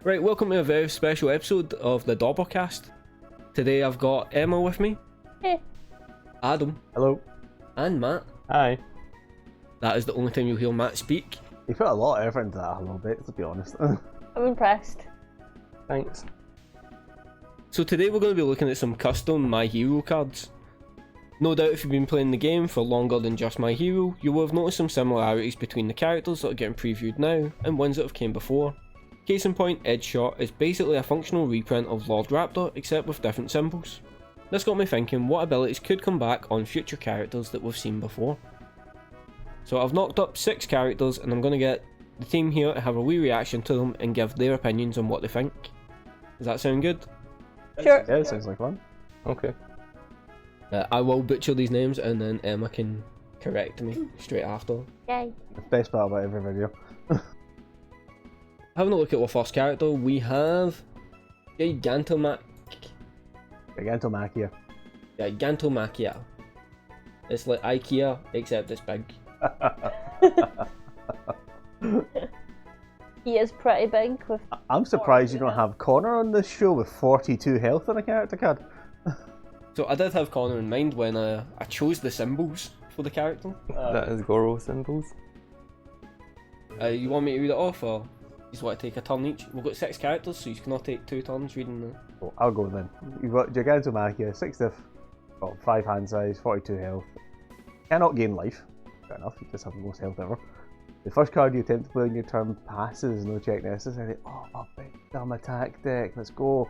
Right, welcome to a very special episode of the Dobbercast. Today I've got Emma with me. Hey. Adam. Hello. And Matt. Hi. That is the only time you'll hear Matt speak. You put a lot of effort into that hello bit, to be honest. I'm impressed. Thanks. So today we're going to be looking at some custom My Hero cards. No doubt if you've been playing the game for longer than just My Hero, you will have noticed some similarities between the characters that are getting previewed now and ones that have came before. Case in point, Edgeshot is basically a functional reprint of Lord Raptor except with different symbols. This got me thinking what abilities could come back on future characters that we've seen before. So I've knocked up 6 characters and I'm going to get the team here to have a wee reaction to them and give their opinions on what they think. Does that sound good? Sure. Yeah, it sounds like fun. Okay. I will butcher these names and then Emma can correct me straight after. Yay. The best part about every video. Having a look at our first character, we have Gigantomachia. Gigantomachia. It's like IKEA, except it's big. He is pretty big with... I'm surprised you don't have Connor on this show with 42 health on a character card. So I did have Connor in mind when I chose the symbols for the character. That is Goro symbols. You want me to read it off, or you just want to take a turn each? We've got 6 characters, so you cannot take 2 turns reading the... Oh, I'll go then. You've got Gigantomachia, 6 diff, 5 hand size, 42 health. Cannot gain life. Fair enough, you just have the most health ever. The first card you attempt to play on your turn passes, no check necessary. Oh, a big dumb attack deck, let's go.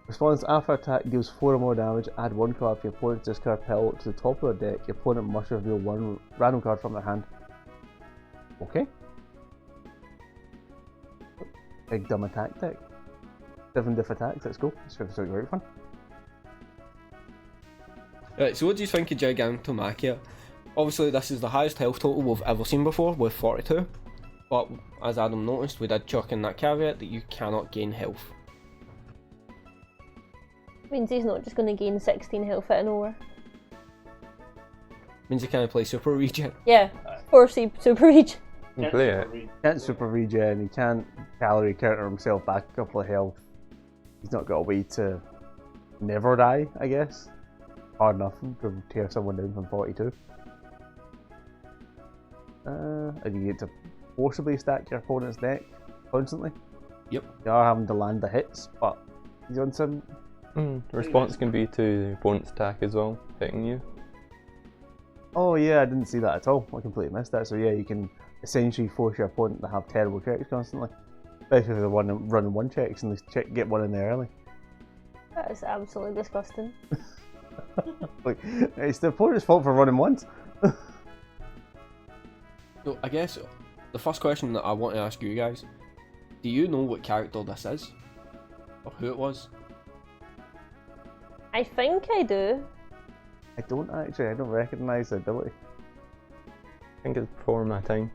Response after attack deals 4 or more damage, add 1 card for your opponent's discard pile to the top of the deck. Your opponent must reveal 1 random card from their hand. Okay. Big dumb attack deck. 7 diff attacks, let's go. It's going to be great fun. Right, so what do you think of Gigantomachia? Obviously this is the highest health total we've ever seen before, with 42. But as Adam noticed, we did chuck in that caveat that you cannot gain health. Means he's not just going to gain 16 health out of nowhere. Means you can't play Super Regen. Yeah, or Super Reach. You play it. Can't super regen, he can't calorie counter himself back a couple of health. He's not got a way to never die, I guess. Hard enough to tear someone down from 42. And you get to forcibly stack your opponent's deck constantly. Yep. You are having to land the hits, but he's on some... Response can be to the opponent's attack as well, hitting you. Oh yeah, I didn't see that at all. I completely missed that. So yeah, you can essentially force your opponent to have terrible checks constantly. Especially if they're running 1 checks and they get 1 in there early. That is absolutely disgusting. Like, it's the opponent's fault for running 1s. So I guess the first question that I want to ask you guys, do you know what character this is? Or who it was? I think I do. I don't actually, I don't recognise the ability. I think it's before my time.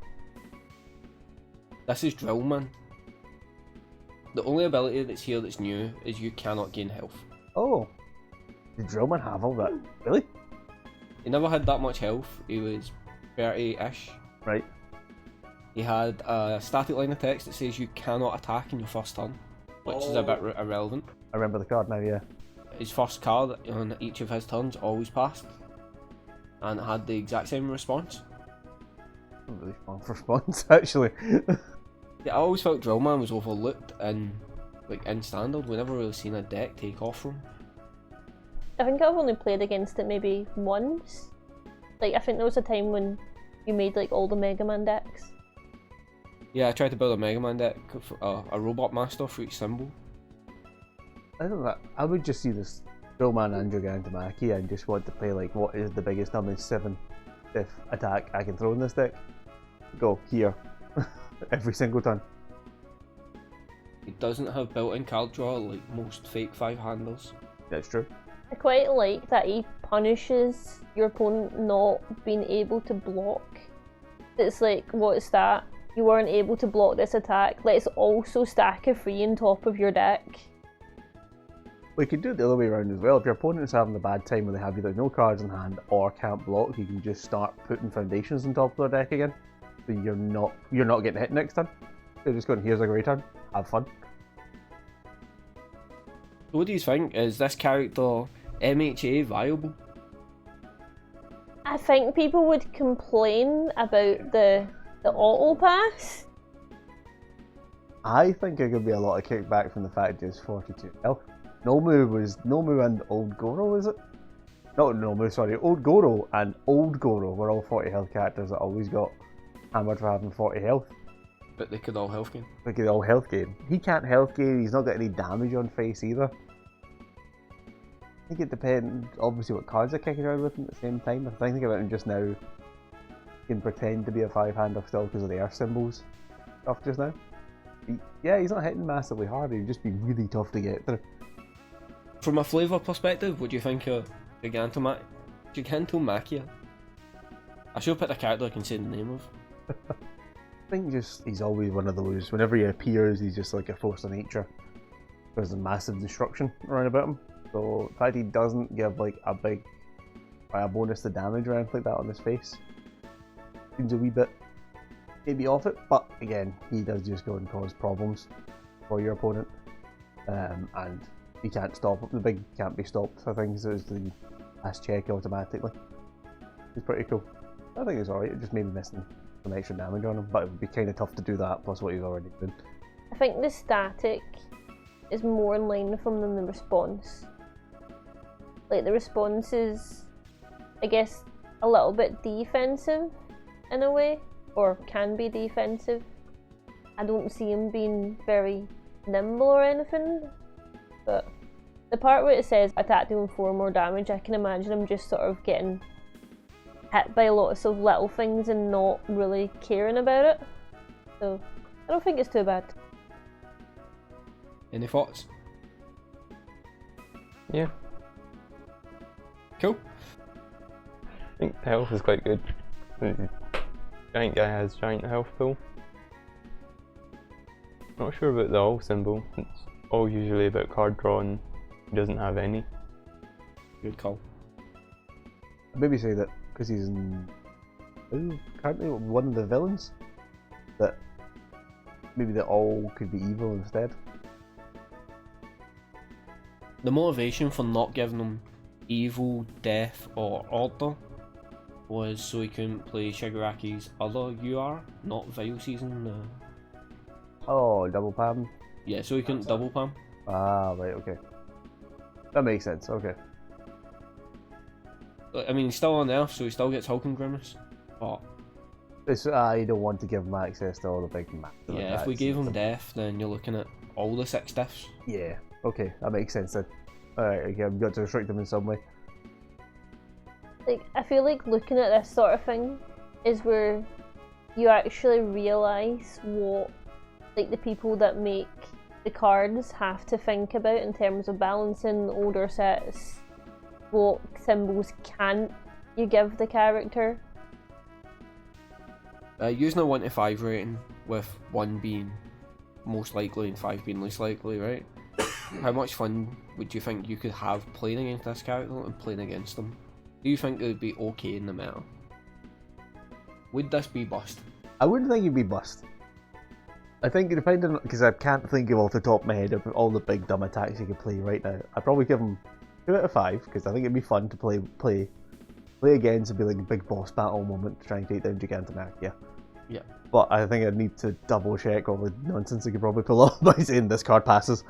This is Drillman. The only ability that's here that's new is you cannot gain health. Oh, did Drillman have all that? Really? He never had that much health, he was 30-ish. Right. He had a static line of text that says you cannot attack in your first turn, which is a bit irrelevant. I remember the card now, yeah. His first card on each of his turns always passed, and it had the exact same response. Not really fun for response, actually. Yeah, I always felt Drillman was overlooked in Standard. We never really seen a deck take off from. I think I've only played against it maybe once. Like, I think there was a time when you made like all the Mega Man decks. Yeah, I tried to build a Mega Man deck, for, a Robot Master for each symbol. I don't know, I would just see this Drillman and Gigantomachia and just want to play like what is the biggest number 7 diff attack I can throw in this deck. Go here. Every single turn. He doesn't have built-in card draw like most fake 5-handers. That's true. I quite like that he punishes your opponent not being able to block. It's like, what's that? You weren't able to block this attack. Let's also stack a free on top of your deck. We could do it the other way around as well. If your opponent's having a bad time where they have either no cards in hand or can't block, you can just start putting foundations on top of their deck again. So you're not getting hit next turn. You're just going, here's a great turn, have fun. What do you think? Is this character MHA viable? I think people would complain about the auto pass. I think it could be a lot of kickback from the fact it's 42 health. Nomu and Old Goro, is it? Not Nomu, sorry. Old Goro and Old Goro were all 40 health characters that always got hammered for having 40 health. But they could all health gain. They could all health gain. He can't health gain, he's not got any damage on face either. I think it depends, obviously, what cards are kicking around with him at the same time. If I think about him just now, he can pretend to be a 5-hander still because of the earth symbols stuff just now. He's not hitting massively hard, he'd just be really tough to get through. From a flavour perspective, what do you think of Gigantomachia? I should have picked a character I can say the name of. I think just he's always one of those, whenever he appears, he's just like a force of nature. There's a massive destruction around about him. So the fact he doesn't give like a bonus to damage or anything like that on his face seems a wee bit maybe off it, but again, he does just go and cause problems for your opponent. And he can't stop it. The big can't be stopped, I think, so it's the last check automatically. It's pretty cool. I think it's alright, it just maybe missing some extra damage on him, but it would be kind of tough to do that, plus what he's already doing. I think the static is more in line with him than the response. Like, the response is, I guess, a little bit defensive in a way, or can be defensive. I don't see him being very nimble or anything, but the part where it says attack dealing 4 more damage, I can imagine him just sort of getting hit by lots of little things and not really caring about it. So I don't think it's too bad. Any thoughts? Yeah, Cool. I think the health is quite good. Giant guy has giant health pool. Not sure about the all symbol. It's all usually about card draw and he doesn't have any. Good call. I'd maybe say that because he's currently one of the villains, that maybe the all could be evil instead. The motivation for not giving him evil, death, or order was so he couldn't play Shigaraki's other UR, not Vile Season. Oh, double palm. Yeah, so he couldn't double palm. Ah, right, okay. That makes sense, okay. I mean, he's still on Earth, so he still gets Hulk and Grimace. But I don't want to give him access to all the big maps. yeah, if we gave him death, then you're looking at all the 6 deaths. Yeah, okay, that makes sense then. Alright, okay, I've got to restrict them in some way. Like, I feel like looking at this sort of thing is where you actually realise what, like, the people that make the cards have to think about in terms of balancing older sets. What symbols can't you give the character? Using a 1 to 5 rating, with 1 being most likely and 5 being least likely, right? How much fun would you think you could have playing against this character and playing against them? Do you think it would be okay in the meta? Would this be bust? I wouldn't think he'd be bust. I think depending, because I can't think of off the top of my head of all the big dumb attacks you could play right now. I'd probably give him 2 out of 5 because I think it'd be fun to play against and be like a big boss battle moment to try and take down Gigantomachia. Yeah. But I think I'd need to double check all the nonsense I could probably pull off by saying this card passes.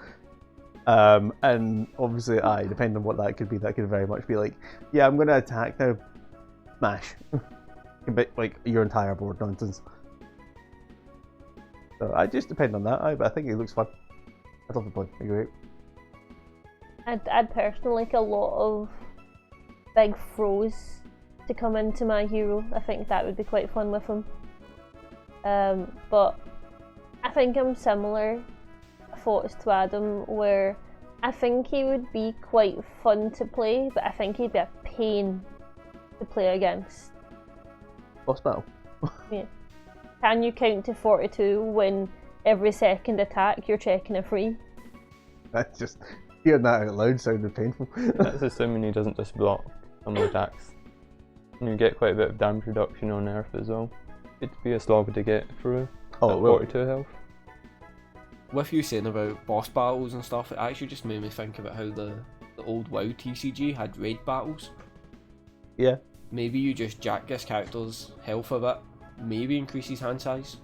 And obviously, depending on what that could be, that could very much be like, yeah, I'm going to attack now, smash. A bit like your entire board nonsense. So I just depend on that, but I think it looks fun. I'd love to play, it'd be great. I'd personally like a lot of big throws to come into my hero. I think that would be quite fun with him. But I think I'm similar thoughts to Adam, where I think he would be quite fun to play, but I think he'd be a pain to play against. Boss battle. Yeah. Can you count to 42 when every second attack you're checking a free? That's just, hearing that out loud sounded painful. That's assuming he doesn't just block some attacks. And you get quite a bit of damage reduction on Earth as well. It'd be a slog to get through Oh, at it will. 42 health. with you saying about boss battles and stuff, it actually just made me think about how the old WoW TCG had raid battles. Yeah. Maybe you just jack this character's health a bit, maybe increase his hand size,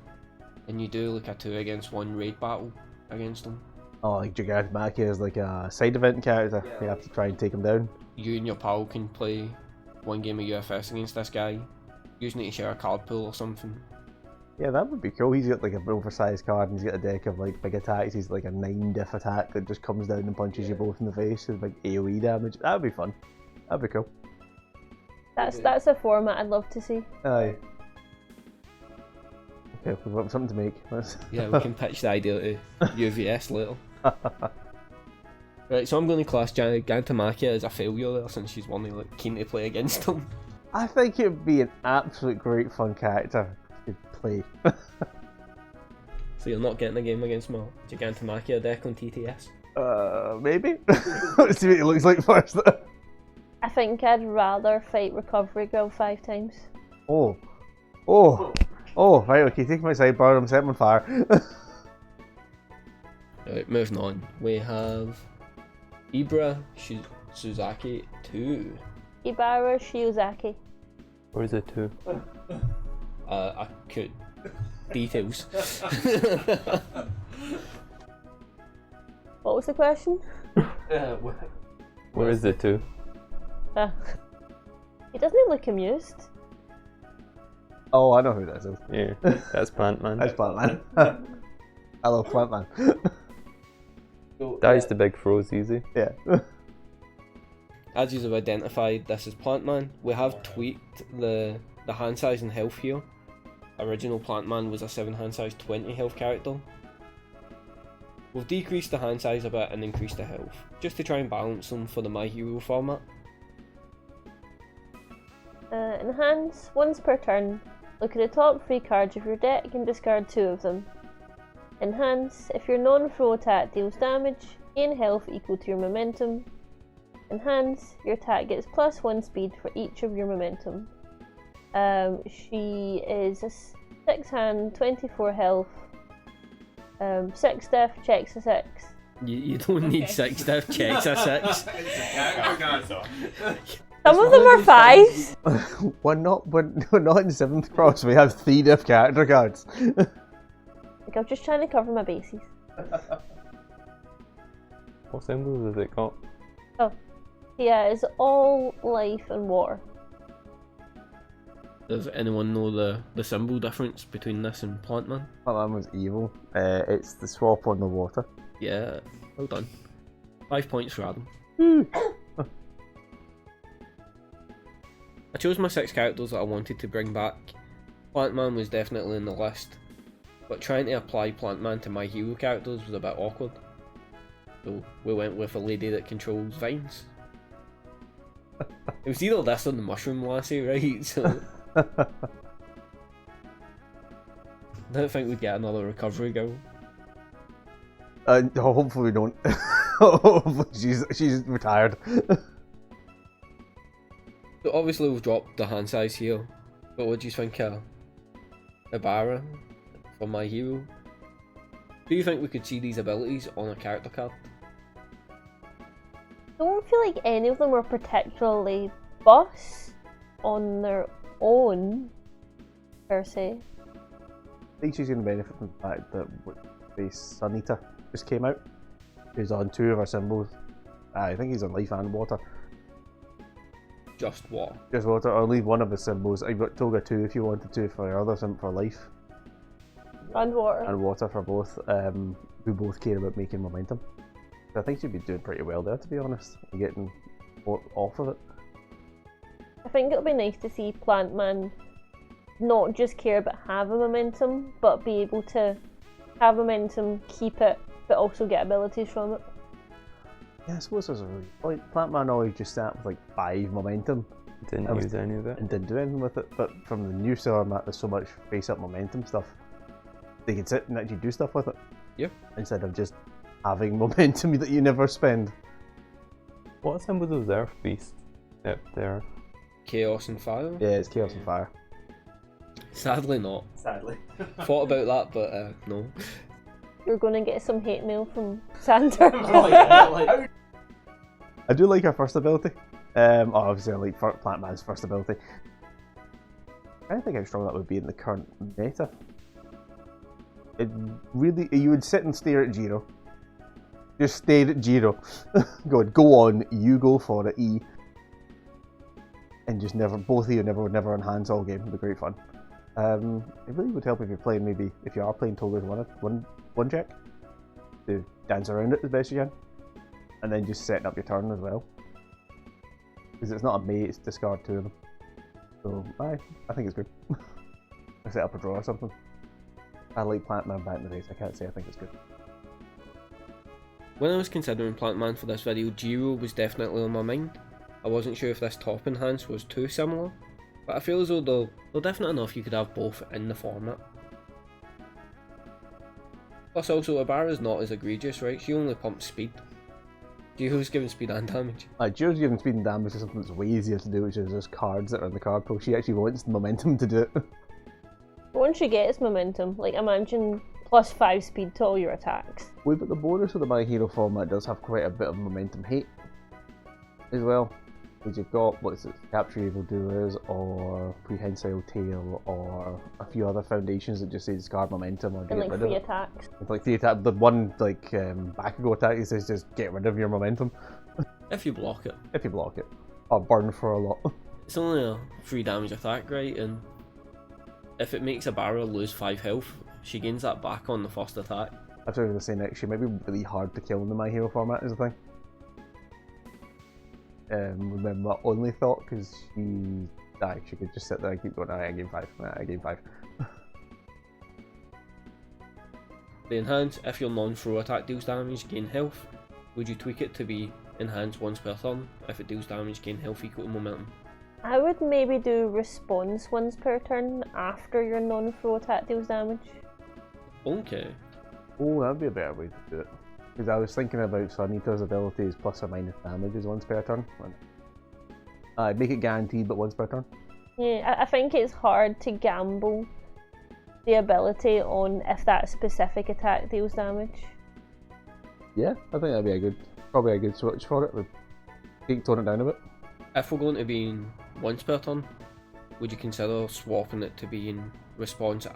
and you do like a 2 against 1 raid battle against him. Oh, like Gigantomachia is like a side event character. You have to try and take him down. You and your pal can play 1 game of UFS against this guy, using it to share a card pool or something. Yeah, that would be cool. He's got like an oversized card and he's got a deck of like big attacks. He's like a 9 diff attack that just comes down and punches you both in the face with like AoE damage. That would be fun. That'd be cool. That's a format I'd love to see. Aye. Okay, we've got something to make. Yeah, we can pitch the idea to UVS later. Right, so I'm going to class Gigantomachia as a failure there, since she's only like keen to play against him. I think it would be an absolute great fun character to play. So you're not getting a game against my Gigantomachia deck on TTS? Maybe? Let's see what it looks like first. I think I'd rather fight Recovery Girl 5 times. Oh, right, okay, take my sidebar, I'm setting on fire. Right, moving on. We have Ibra Suzaki 2. Ibara Shiozaki. Where's it to? I could... Details. What was the question? Where is it to? He doesn't look amused. Oh, I know who that is. Yeah, that's Plant Man. That's Plantman. I love Plantman. Dies the big froze easy. Yeah. As you have identified, this is Plantman. We have tweaked the hand size and health here. Original Plantman was a 7 hand size 20 health character. We've decreased the hand size a bit and increased the health, just to try and balance them for the My Hero format. In hands, once per turn, look at the top 3 cards of your deck and discard 2 of them. In hands, if your non-throw attack deals damage, gain health equal to your momentum. In hands, your attack gets +1 speed for each of your momentum. She is a 6 hand, 24 health, 6 death, checks a 6. You don't need 6 death, checks a 6. Some of them are 5s. we're not in 7th cross, we have 3 diff character cards. Like, I'm just trying to cover my bases. What symbols has it got? Yeah, it's all life and water. Does anyone know the symbol difference between this and Plantman? Plantman was evil. It's the swap on the water. Yeah, well done. 5 points for Adam. I chose my 6 characters that I wanted to bring back. Plantman was definitely in the list, but trying to apply Plantman to My Hero characters was a bit awkward. So we went with a lady that controls vines. It was either this or the Mushroom Lassie, right? So I don't think we'd get another Recovery Girl. Hopefully we don't. Hopefully she's retired. So obviously we've dropped the hand size here, but what do you think of Ibara from My Hero? Do you think we could see these abilities on a character card? I don't feel like any of them were particularly boss on their own, per se. I think she's going to benefit from the fact that the Sun Eater just came out. He's on 2 of our symbols. I think he's on life and water. Just what? Just water, or leave one of the symbols. I've got Toga 2 if you wanted to for your other symbol for life. And water. And water for both. We both care about making momentum. So I think she'd be doing pretty well there, to be honest. Getting more off of it. I think it'll be nice to see Plantman not just care about having momentum, but be able to have momentum, keep it, but also get abilities from it. Yeah, I suppose there's a really point. Plantman always just sat with like 5 momentum Didn't use any of it. and didn't do anything with it. But from the new format, there's so much face-up momentum stuff. They can sit and actually do stuff with it. Yep. Instead of just having momentum that you never spend. What symbols was Earth Beast? Yep, there. Chaos and Fire? Yeah, it's Chaos and Fire. Sadly not. Sadly. Thought about that, but no. you're gonna get some hate mail from Sander. I do like her first ability. Obviously I like Plant Man's first ability. I don't think how strong that would be in the current meta. It really, you would sit and stare at Jiro. Just stare at Jiro. Go on, you go for it, E. And just never, both of you would never enhance all game. It would be great fun. It really would help if you're playing, maybe, if you are playing Toga's one check, to dance around it as best you can. And then just setting up your turn as well. Because it's not a mate, it's discard two of them. So, I think it's good. I set up a draw or something. I like Plant Man back in the race, I can't say I think it's good. When I was considering Plant Man for this video, Jiro was definitely on my mind. I wasn't sure if this top enhance was too similar, but I feel as though they're definite enough you could have both in the format. Plus also, Abara's not as egregious, right? She only pumps speed. Jiro's giving speed and damage. Jiro's giving speed and damage to something that's way easier to do, which is just cards that are in the card pool. She actually wants the momentum to do it. Once she gets momentum, like imagine +5 speed to all your attacks. Wait, but the bonus of the My Hero format does have quite a bit of momentum hate as well. Because you've got, what's it, Capture Evildoers, or Prehensile Tail, or a few other foundations that just say discard momentum or get And like rid free of it. attacks. It's like the attack, the one like Bakugo attack is just get rid of your momentum If you block it. if you block it, or burn for a lot. It's only a 3 damage attack, right? And if it makes Abara lose 5 health, she gains that back on the first attack. That's what I was going to say next. She might be really hard to kill in the My Hero format, is the thing. Remember my only thought, because she could just sit there and keep going, I gain 5, I gain 5. The enhance, if your non-throw attack deals damage, gain health. Would you tweak it to be enhance once per turn? If it deals damage, gain health equal to momentum. I would maybe do response once per turn after your non-throw attack deals damage. Okay. Oh, that'd be a better way to do it. Because I was thinking about Sunito's abilities plus or minus damages once per turn. I'd make it guaranteed, but once per turn. Yeah, I think it's hard to gamble the ability on if that specific attack deals damage. Yeah, I think that'd be probably a good switch for it. Would tone it down a bit. If we're going to be in once per turn, would you consider swapping it to be in response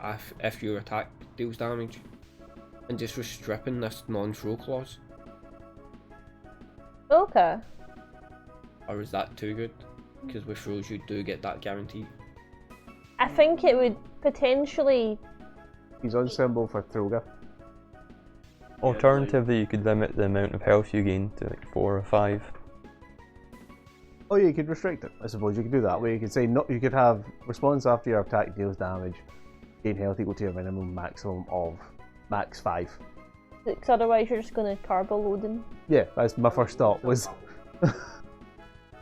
if your attack deals damage? And just restripping this non-throw clause? Okay. Or is that too good? Because with throws you do get that guarantee. I think it would potentially... He's on symbol for Throga. Alternatively, you could limit the amount of health you gain to like 4 or 5. Oh yeah, you could restrict it. I suppose you could do that way. You could say you could have response after your attack deals damage, gain health equal to your minimum maximum of max 5. Because otherwise you're just going to carbo loading. Yeah, that's my first thought was.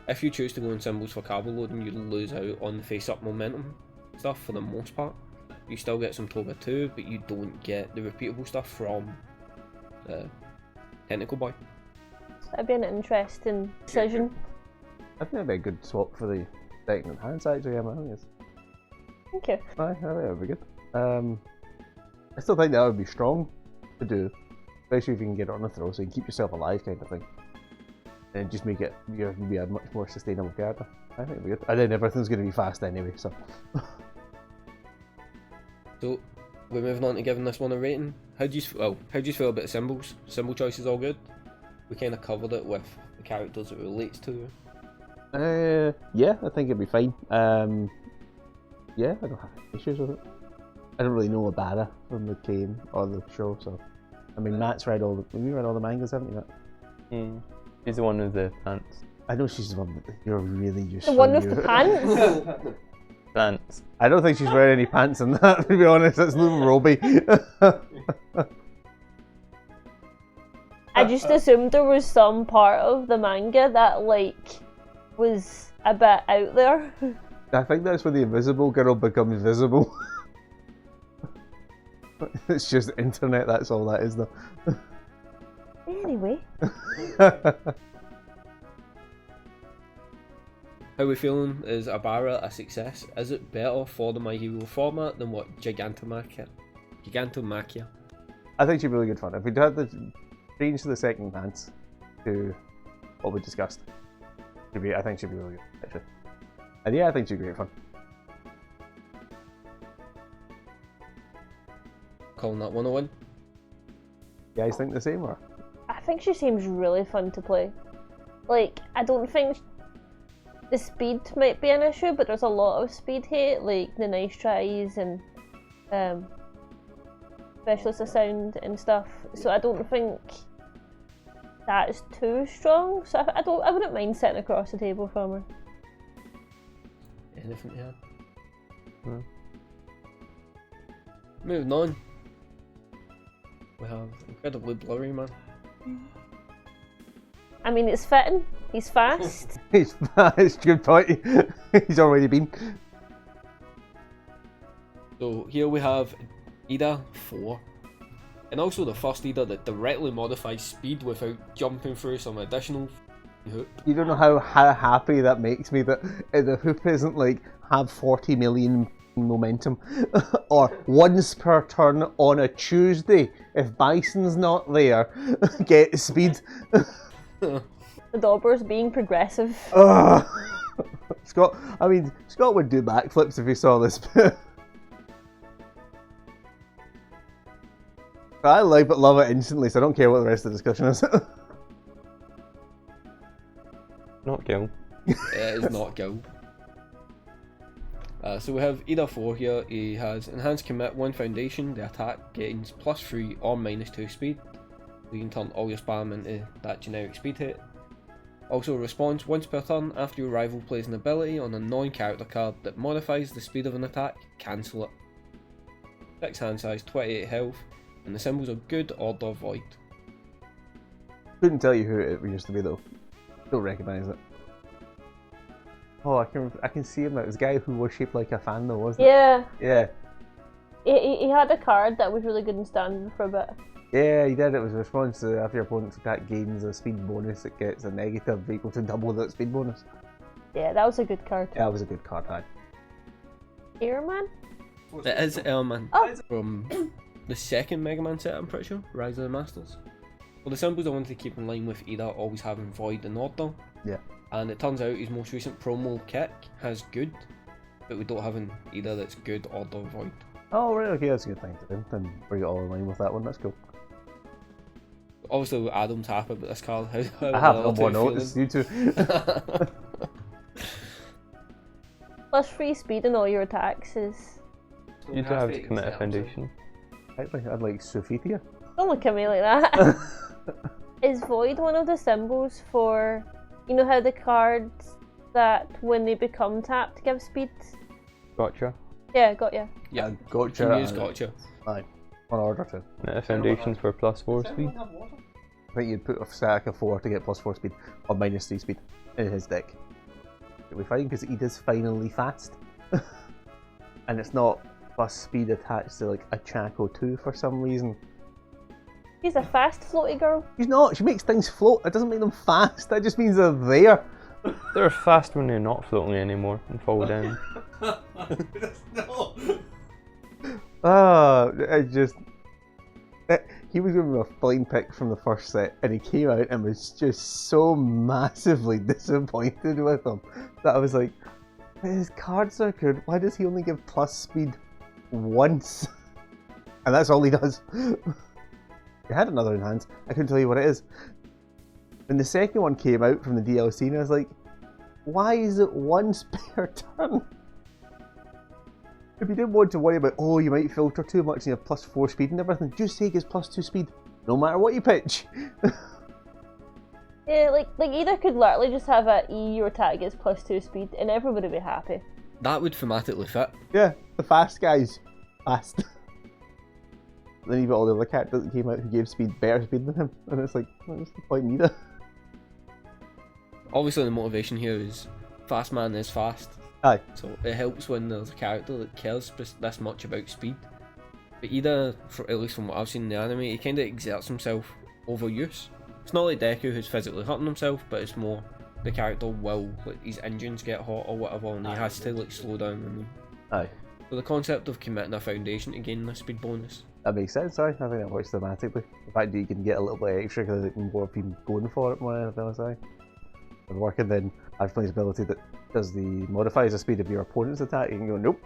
If you choose to go in symbols for carbo loading, you lose out on the face-up momentum stuff for the most part. You still get some Toga 2, but you don't get the repeatable stuff from Tentacle Boy. That'd be an interesting decision. I think that'd be a good swap for the second enhance actually, yeah, I think it's. Thank you. I think that would be good. I still think that would be strong to do, especially if you can get it on a throw, so you can keep yourself alive, kind of thing, and just make it you'll be a much more sustainable character. I think it'd be good. And then everything's going to be fast anyway, so. So we're moving on to giving this one a rating. How do you feel about symbols? Symbol choice is all good. We kind of covered it with the characters it relates to. Yeah, I think it'd be fine. Yeah, I don't have any issues with it. I don't really know Abara from the game or the show, so. I mean, Matt's read all the. Have you read all the mangas, haven't you, Matt? She's the one with the pants. I know she's the one, but you're really just. The one with the pants? Pants. I don't think she's wearing any pants in that, to be honest. That's little Roby. I just assumed there was some part of the manga that, like, was a bit out there. I think that's when the invisible girl becomes visible. It's just internet, that's all that is, though. Anyway. How we feeling? Is Abara a success? Is it better for the My Hero format than what Gigantomachia I think she'd be really good fun. If we'd had the change to the second dance to what we discussed, I think she'd be really good, actually. And yeah, I think she'd be great fun. Calling that 101. You guys think the same, or? I think she seems really fun to play. Like, I don't think the speed might be an issue, but there's a lot of speed hate, like the nice tries and specialist of sound and stuff. So I don't think that is too strong. So I wouldn't mind sitting across the table from her. Anything to add? No. Moving on. We have incredibly blurry man. I mean, it's fitting. He's fast. It's a good point. He's already been. So here we have Ida 4. And also the first Ida that directly modifies speed without jumping through some additional hoop. You don't know how happy that makes me that the hoop isn't like have 40 million momentum or once per turn on a Tuesday if Bison's not there get speed. The Dauber's being progressive. Scott would do backflips if he saw this. I like but love it instantly, so I don't care what the rest of the discussion is. Not Gil. It is not Gil. So we have Ida 4 here. He has enhanced commit 1 foundation. The attack gains +3 or -2 speed. You can turn all your spam into that generic speed hit. Also responds once per turn after your rival plays an ability on a non-character card that modifies the speed of an attack. Cancel it. 6 hand size, 28 health, and the symbols are good, order, void. Couldn't tell you who it used to be though. Don't recognise it. Oh, I can see him now. It was a guy who was shaped like a fan though, wasn't it? Yeah. Yeah. He had a card that was really good in standard for a bit. Yeah, he did. It was a response to after your opponent's attack gains a speed bonus, it gets a negative equal to double that speed bonus. Yeah, that was a good card. Yeah, that was a good card, right? Airman? It is Airman Oh. from the second Mega Man set, I'm pretty sure, Rise of the Masters. Well, the symbols I wanted to keep in line with Ida always having void and order. Yeah. And it turns out his most recent promo kick has good, but we don't have an Ida that's good, order, void. Oh, right, okay, that's a good thing to do. Then bring it all in line with that one, that's cool. Obviously, Adam's happy about this card. How I have the no other more two notes, you two. +3 speed in all your attacks is... You do have to commit a foundation. I'd like Sophitia. Don't look at me like that. Is void one of the symbols for... You know how the cards that when they become tapped give speed? Gotcha. Yeah, got ya. Yeah, Gotcha. can use Gotcha. Aye, on order to. Commit a foundations for +4 speed. I think you'd put a stack of 4 to get +4 speed, or -3 speed in his deck. It'll be fine because Ida's finally fast. And it's not plus speed attached to like a Chaco 2 for some reason. She's a fast floaty girl. She's not, she makes things float, that doesn't make them fast, that just means they're there. They're fast when they're not floating anymore and fall down. He was giving me a fine pick from the first set, and he came out and was just so massively disappointed with him that I was like, his cards are good, why does he only give plus speed once? And that's all he does. He had another in hand, I couldn't tell you what it is. When the second one came out from the DLC, and I was like, why is it once per turn? If you didn't want to worry about, oh, you might filter too much and you have +4 speed and everything, just take his +2 speed, no matter what you pitch. Yeah, like either could literally just have a E, your attack gets +2 speed, and everybody would be happy. That would thematically fit. Yeah, the fast guys. Fast. Then you've got all the other characters that came out who gave better speed than him, and it's like, what's the point either? Obviously, the motivation here is fast man is fast. Aye. So it helps when there's a character that cares this much about speed. But Ida, at least from what I've seen in the anime, he kind of exerts himself overuse. It's not like Deku who's physically hurting himself, but it's more the character will, like his engines get hot or whatever, and he has to like slow down. Aye. So the concept of committing a foundation to gain a speed bonus That makes sense, I think that works thematically. The fact that you can get a little bit extra because there's more people going for it more than anything else, and working, then I've played ability that does modifies the speed of your opponent's attack, you can go, nope.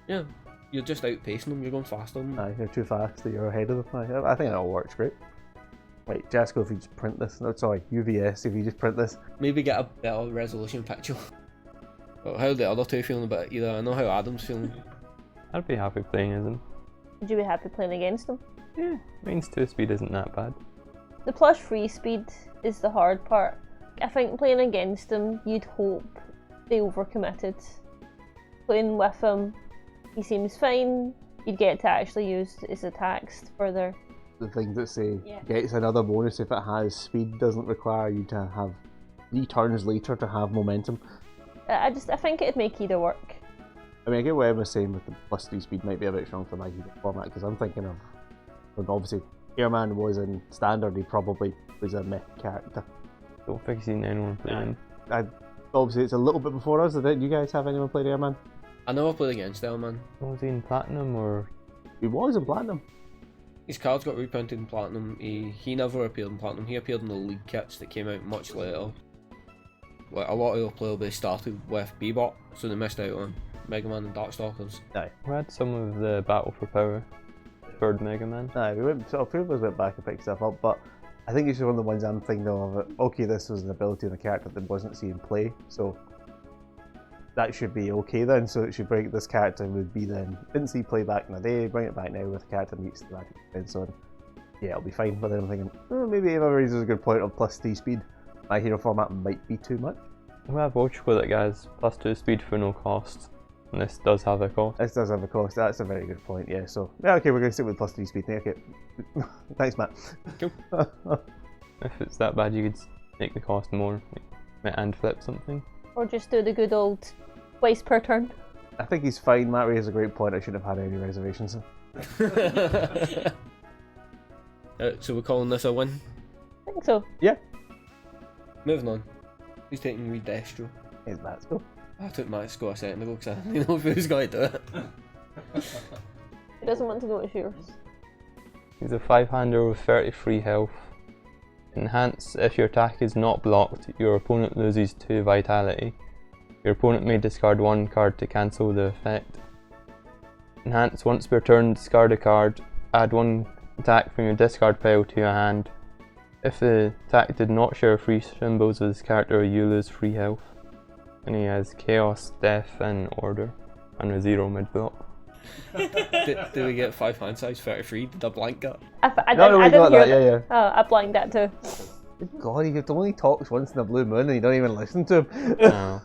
Yeah, you're just outpacing them, you're going faster than them. Aye, you're too fast, you're ahead of them. Aye, I think that all works great. Right, Jasco, if you just print this, no, sorry, UVS, if you just print this. Maybe get a better resolution picture. But how are the other two feeling about it either? I know how Adam's feeling. I'd be happy playing as him. Would you be happy playing against them? Yeah, means 2 speed isn't that bad. The plus 3 speed is the hard part. I think playing against them, you'd hope they overcommitted. Playing with him, he seems fine. You'd get to actually use his attacks further. The thing that say gets another bonus if it has speed, doesn't require you to have 3 turns later to have momentum. I think it'd make either work. I mean, I get what Emma's saying with the plus 3 speed might be a bit strong for my hero format, because I'm thinking of, when obviously Airman was in standard, he probably was a mech character. Don't think I've seen anyone play him. Obviously it's a little bit before us, did you guys have anyone play Airman? I never played against Elman. Was he in Platinum or? He was in Platinum. His cards got reprinted in Platinum. He never appeared in Platinum. He appeared in the League kits that came out much later. Like, a lot of the player base started with Bebop, so they missed out on Mega Man and Darkstalkers. Aye. We had some of the Battle for Power, third Mega Man. Aye, we went, so a few of us went back and picked stuff up, but I think it's just one of the ones I'm thinking of. Okay, this was an ability in a character that wasn't seen play, so that should be okay then. So it should bring this character would be then didn't see play back in the day, bring it back now with a character meets the magic and so on. Yeah, it'll be fine. But then I'm thinking, maybe Eva raises a good point of plus 3 speed. My hero format might be too much. We have Ochiko that has plus 2 speed for no cost, and this does have a cost. This does have a cost. That's a very good point. Yeah. So yeah, okay, we're going to stick with plus 3 speed. Okay. Thanks, Matt. Cool. If it's that bad, you could make the cost more, like, and flip something. Or just do the good old twice per turn. I think he's fine. Matt raises a great point. I shouldn't have had any reservations. So we're calling this a win. I think so. Yeah. Moving on. Who's taking Reed Destro? It's Matt's go. I took Matt's go a second ago because I didn't know who's going to do it. He doesn't want to go with yours. He's a 5-hander with 33 health. Enhance, if your attack is not blocked, your opponent loses 2 vitality. Your opponent may discard 1 card to cancel the effect. Enhance, once per turn, discard a card, add 1 attack from your discard pile to your hand. If the attack did not share free symbols with this character, you lose 3 health. And he has Chaos, Death, and Order, and a 0 mid block. Did we get 5 hand size 33? Did I blank that? I No, we didn't got hear that. Yeah. Oh, I blanked that too. Good God, he only talks once in a blue moon and you don't even listen to him. No.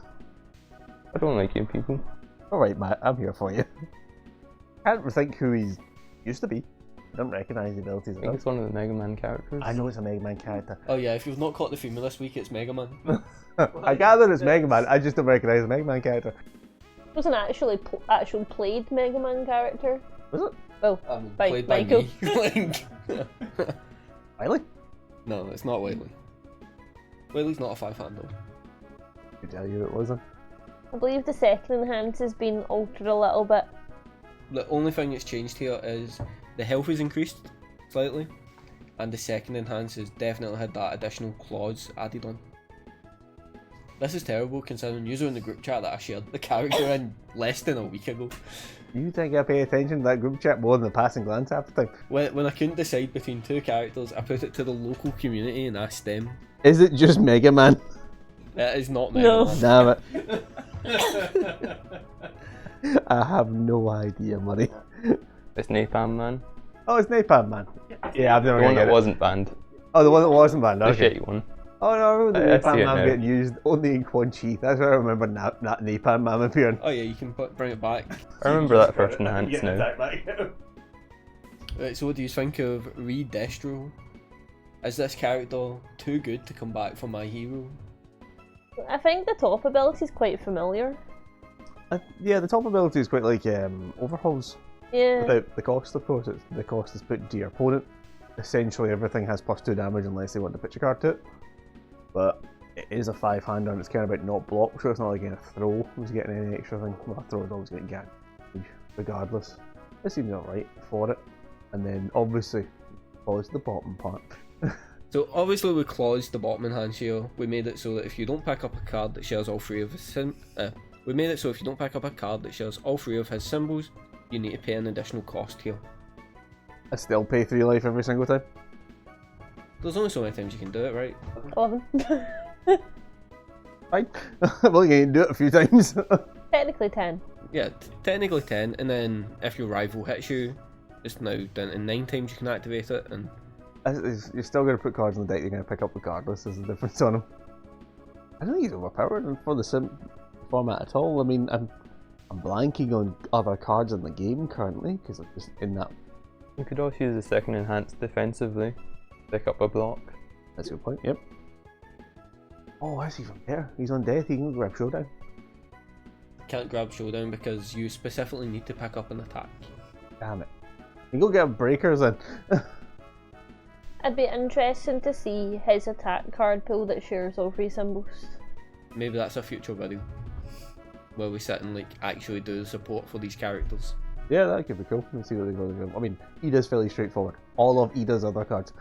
I don't like you people. Alright, Matt, I'm here for you. Can't think who he used to be. I don't recognise the abilities I at think all. it's one of the Mega Man characters. I know it's a Mega Man character. Oh yeah, if you've not caught the female this week, it's Mega Man. I gather it's Mega Man, I just don't recognise the Mega Man character. It was an actually played Mega Man character. Was it? Well, by Played by Michael. me. Like- Wiley? no, it's not Whaley. Whaley's not a 5-hander. I could tell you it wasn't. I believe the second enhance has been altered a little bit. The only thing that's changed here is the health is increased slightly, and the second enhance has definitely had that additional clause added on. This is terrible considering you're in the group chat that I shared the character in less than a week ago. You think I pay attention to that group chat more than the passing glance half the time? When I couldn't decide between 2 characters, I put it to the local community and asked them. Is it just Mega Man? It is not Mega No. Man. Damn it. I have no idea, money. It's Napalm Man. Oh, it's Napalm Man. Yeah, I've never The one get that it. wasn't banned. Oh, the one that wasn't banned. The Okay. shitty one. Oh no, I remember I the see Napalm it Man now. getting used only in Quan Chi. That's where I remember that Napalm Man appearing. Oh yeah, you can bring it back. I remember that first enhance now. Right, so what do you think of Reed Destro? Is this character too good to come back for My Hero? I think the top ability is quite familiar. Yeah, the top ability is quite like overhauls. Yeah. Without the cost, of course. The cost is put into your opponent. Essentially, everything has +2 damage unless they want to pitch a card to it. But it is a 5-hander and it's kind of about not block, so it's not like getting a throw who's getting any extra thing. Well, a throw is always getting gagged, regardless. It seems alright for it. And then obviously was the bottom part. So obviously we closed the bottom enhance here. We made it so that if you don't pick up a card that shares all three of his we made it so if you don't pick up a card that shares all three of his symbols, you need to pay an additional cost here. I still pay 3 life every single time. There's only so many times you can do it, right? 11. Fine. Well, you can do it a few times. Technically 10. Yeah, technically 10, and then if your rival hits you, it's now down to 9 times you can activate it, and You're still going to put cards in the deck you're going to pick up regardless. There's a difference on him. I don't think he's overpowered for the sim format at all. I mean, I'm blanking on other cards in the game currently because I'm just in that. You could also use the second enhance defensively, pick up a block. That's a good point. Yep. Oh, that's even better. He's on death. He can grab Showdown. can't grab Showdown because you specifically need to pick up an attack. Damn it. You go get breakers then. It'd be interesting to see his attack card pool that shares all 3 symbols. Maybe that's a future video where we sit and like actually do the support for these characters. Yeah, that could be cool. Let's see what they go. I mean, Ida's fairly straightforward. All of Ida's other cards.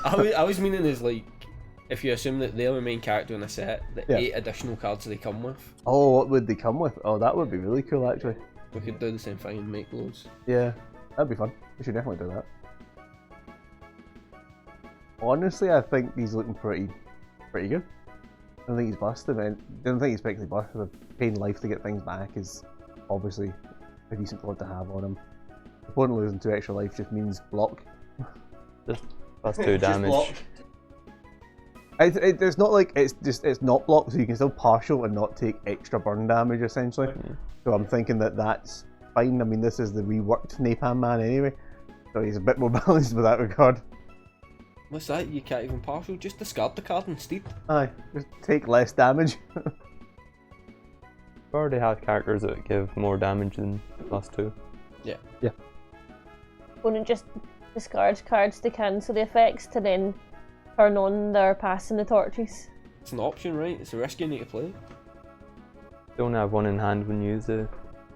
I was meaning is like, if you assume that they're the main character in a set, the 8 additional cards they come with. Oh, what would they come with? Oh, that would be really cool actually. We could do the same thing and make loads. Yeah, that'd be fun. We should definitely do that. Honestly, I think he's looking pretty good. I don't think he's busted, man. I don't think he's particularly busted. The paying life to get things back is obviously a decent card to have on him. Opponent losing 2 extra life just means block. Just plus 2 damage. It's not like it's not blocked, so you can still partial and not take extra burn damage essentially. So I'm thinking that that's fine. I mean, this is the reworked Napalm Man anyway, so he's a bit more balanced with that regard. What's that? You can't even partial? Just discard the card instead. Aye, just take less damage. We already have characters that give more damage than plus 2. Yeah. Opponent just discards cards to cancel the effects to then turn on their passing the torches. It's an option, right? It's a risk you need to play. You only have 1 in hand when you use it.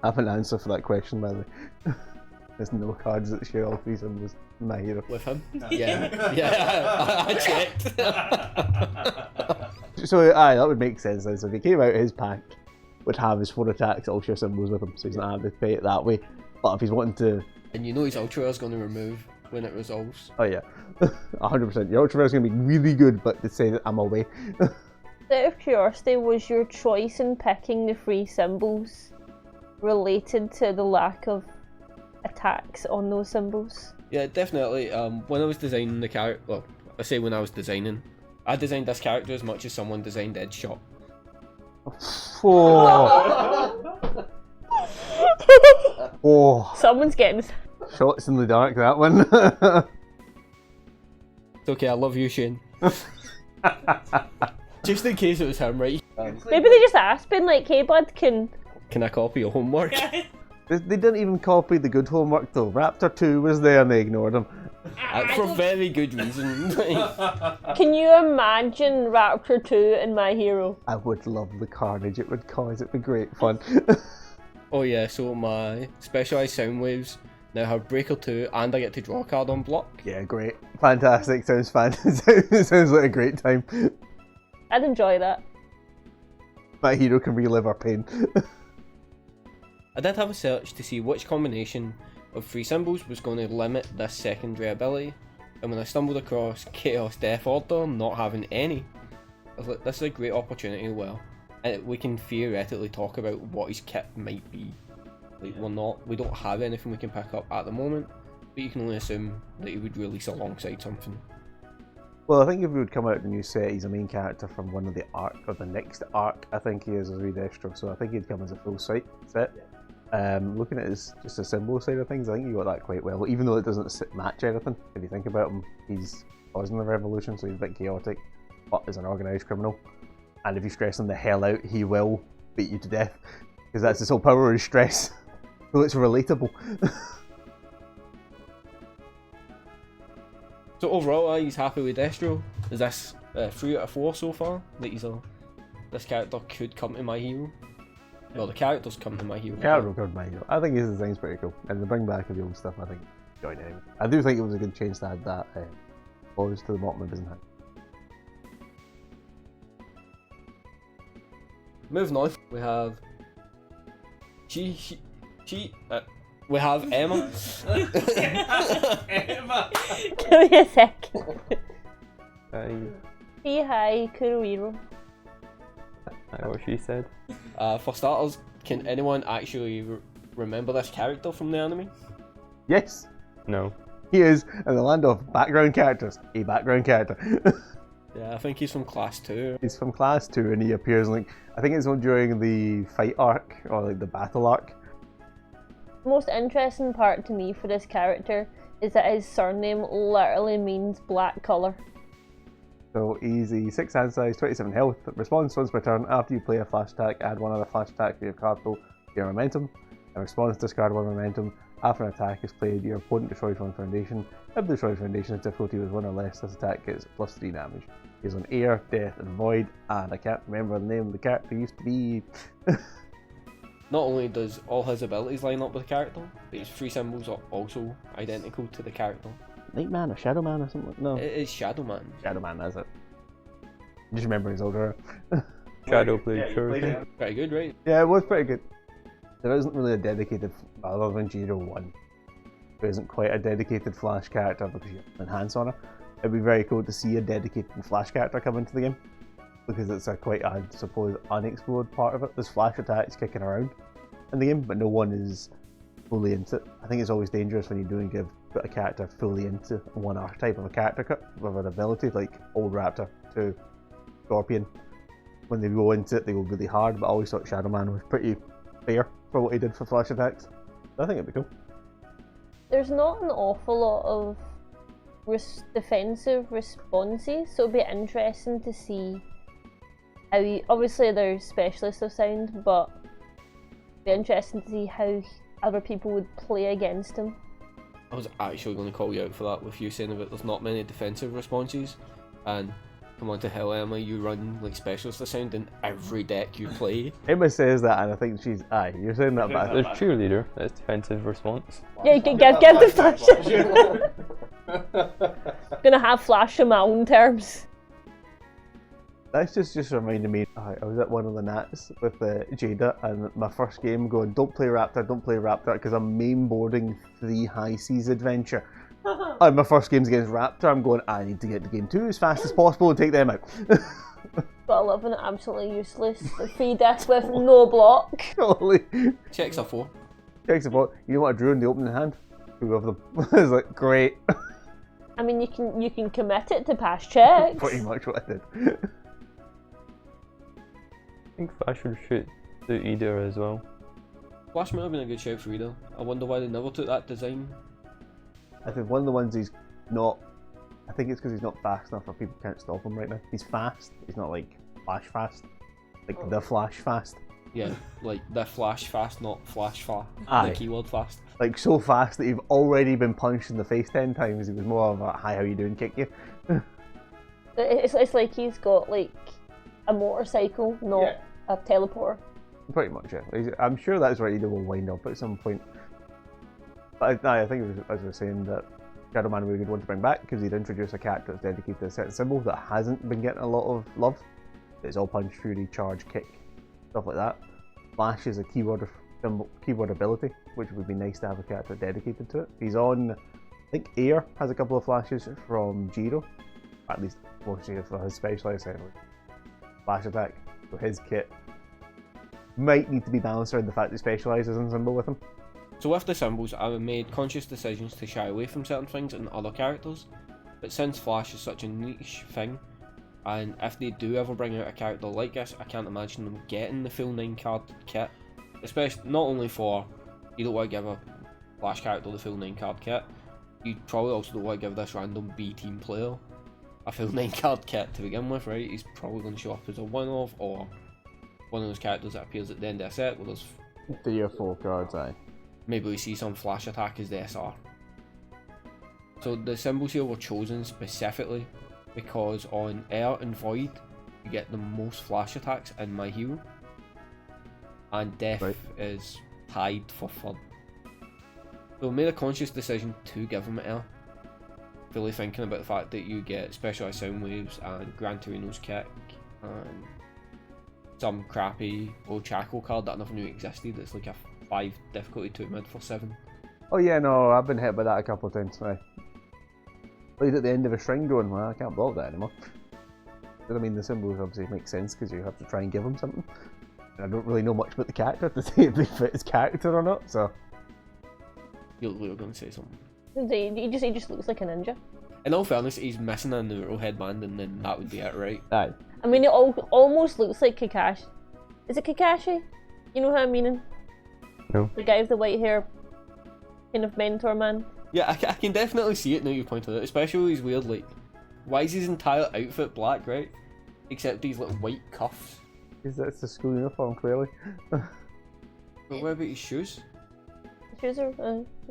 I have an answer for that question, by the way. There's no cards that share all 3 symbols in my hero. With him? Yeah, I checked. So, aye, that would make sense then. So if he came out, his pack would have his 4 attacks, all share symbols with him, so he's not having to pay it that way. But if he's wanting to... And you know his Ultra is going to remove when it resolves. Oh yeah, 100%. Your Ultra is going to be really good, but to say that I'm away. Out of curiosity, was your choice in picking the 3 symbols related to the lack of attacks on those symbols? Yeah, definitely. When I was designing the character, well, I say when I was designing, I designed this character as much as someone designed Edgeshot. Oh. Oh, Someone's getting... shots in the dark, that one. It's okay, I love you, Shane. Just in case it was him, right? Maybe they just asked, been like, hey bud, can Can I copy your homework? They didn't even copy the good homework though. Raptor 2 was there and they ignored him. For very good reason. you imagine Raptor 2 in My Hero? I would love the carnage it would cause. It'd be great fun. Oh yeah, so my specialised sound waves now have Breaker 2 and I get to draw a card on block. Yeah, great. Fantastic. Sounds fun. Sounds like a great time. I'd enjoy that. My hero can relive our pain. I did have a search to see which combination of 3 symbols was going to limit this secondary ability, and when I stumbled across Chaos Death Order not having any, I was like, this is a great opportunity where we can theoretically talk about what his kit might be. Like, we don't have anything we can pick up at the moment, but you can only assume that he would release alongside something. Well, I think if he would come out with a new set, he's a main character from one of the arc, or the next arc, I think he is as Redestro, so I think he'd come as a full set. Looking at his just the symbol side of things, I think you got that quite well, even though it doesn't match anything. If you think about him, he's causing the revolution, so he's a bit chaotic, but is an organised criminal. And if you stress him the hell out, he will beat you to death, because that's his whole power is stress. So it's relatable. So overall, he's happy with Destro. Is this 3 out of 4 so far? That this character could come to My Hero? Well, the characters come to My Hero. Character record my hero. I think his design's pretty cool, and the bring back of the old stuff. I think join anyway. I do think it was a good change to add that pause to the bottom of his hand. Moving on, we have we have Emma. Give me a second. Aye, Be hi, Kurohiro. aye, what she said. For starters, can anyone actually remember this character from the anime? Yes, No. he is in the land of background characters. A background character. Yeah, I think he's from Class 2. He's from Class 2, and he appears like I think it's during the fight arc or like the battle arc. The most interesting part to me for this character is that his surname literally means black colour. So easy, 6 hand size, 27 health. Response once per turn. After you play a flash attack, add one other flash attack to your card pool to your momentum. In response, discard one momentum. After an attack is played, your opponent destroys one foundation. If the destroyed foundation's difficulty was 1 or less, this attack gets +3 damage. He's on Air, Death, and Void, and I can't remember the name of the character used to be. Not only does all his abilities line up with the character, but his 3 symbols are also identical to the character. Nightman or Shadow Man or something? No, It is Shadow Man. Shadow Man, that's it. Just remember his older. Shadowblade Shuriken. Pretty good, right? Yeah, it was pretty good. There isn't really a dedicated, other than Jiro 1, there isn't quite a dedicated Flash character because you have enhance on her. It'd be very cool to see a dedicated Flash character come into the game because it's a quite, I suppose, unexplored part of it. There's Flash attacks kicking around in the game, but no one is fully into it. I think it's always dangerous when you do and put a character fully into one archetype of a character cut with an ability like Old Raptor to Scorpion. When they go into it, they go really hard, but I always thought Shadow Man was pretty fair for what he did for flash attacks. So I think it'd be cool. There's not an awful lot of defensive responses, so it'd be interesting to see how obviously they're specialists of sound, but it'd be interesting to see how other people would play against him. I was actually going to call you out for that with you saying that there's not many defensive responses, and come on to hell, Emma, you run like specialist of sound in every deck you play. Emma says that, and I think she's you're saying that, but There's cheerleader. That's defensive response. Yeah, give the flash. Gonna have flash in my own terms. that's just reminded me. I was at one of the Nats with Jada, and my first game going, don't play Raptor, because I'm main boarding 3 High Seas Adventure. And my first game's against Raptor, I'm going, I need to get to game 2 as fast as possible and take them out. But I love an absolutely useless free death with no block. Holy. Checks a 4. Checks the bot. You know what I drew in the opening hand? 2 of them. I was like, great. I mean, you can commit it to past checks. Pretty much what I did. I think Flash would shoot the Ida as well. Flash might have been a good shout for Ida. I wonder why they never took that design. I think one of the ones he's not. I think it's because he's not fast enough for people can't stop him right now. He's fast. He's not like Flash fast. Like the Flash fast. Yeah, like the Flash fast, not Flash fast. Aye. The keyword fast. Like so fast that you've already been punched in the face 10 times. He was more of a hi, how you doing, kick you. It's like he's got like a motorcycle, not a teleporter. Pretty much, yeah. I'm sure that's where Ida will wind up at some point. But I think it was, as we were saying, that Shadow Man would be a good one to bring back because he'd introduce a character that's dedicated to a certain symbol that hasn't been getting a lot of love. It's all punch, fury, charge, kick, stuff like that. Flash is a keyword ability, which would be nice to have a character dedicated to it. He's on, I think Air has a couple of flashes from Jiro, at least mostly for his specialized anyway. Flash attack, so his kit might need to be balanced around the fact that he specialises in symbol with him. So with the symbols, I made conscious decisions to shy away from certain things in other characters, but since Flash is such a niche thing, and if they do ever bring out a character like this, I can't imagine them getting the full 9 card kit, especially not only for, you don't want to give a Flash character the full 9 card kit, you probably also don't want to give this random B team player a full 9 card kit to begin with, right? He's probably going to show up as a one-off, or one of those characters that appears at the end of a set with those 3 or 4 cards, aye. Maybe we see some flash attack as the SR. So the symbols here were chosen specifically because on Air and Void you get the most flash attacks in My Hero. and Death Right. is tied for third. So we made a conscious decision to give him L. Fully thinking about the fact that you get Specialized Sound Waves and Gran Torino's Kick and some crappy old Chaco card that I never knew existed. It's like a 5 difficulty 2 mid for 7. Oh yeah, no, I've been hit by that a couple of times. Played at the end of a string going, well, I can't block that anymore. But I mean, the symbols obviously make sense because you have to try and give him something. And I don't really know much about the character to say if they fit his character or not, so... You were going to say something. He just looks like a ninja. In all fairness, he's missing a Naruto headband and then that would be it, right? Aye. I mean, it almost looks like Kakashi. Is it Kakashi? You know what I mean? No. The guy with the white hair, kind of mentor man. Yeah, I can definitely see it now you pointed it, especially his weird, like, why is his entire outfit black, right? Except these little white cuffs. Because that's the school uniform, clearly. But what about his shoes? The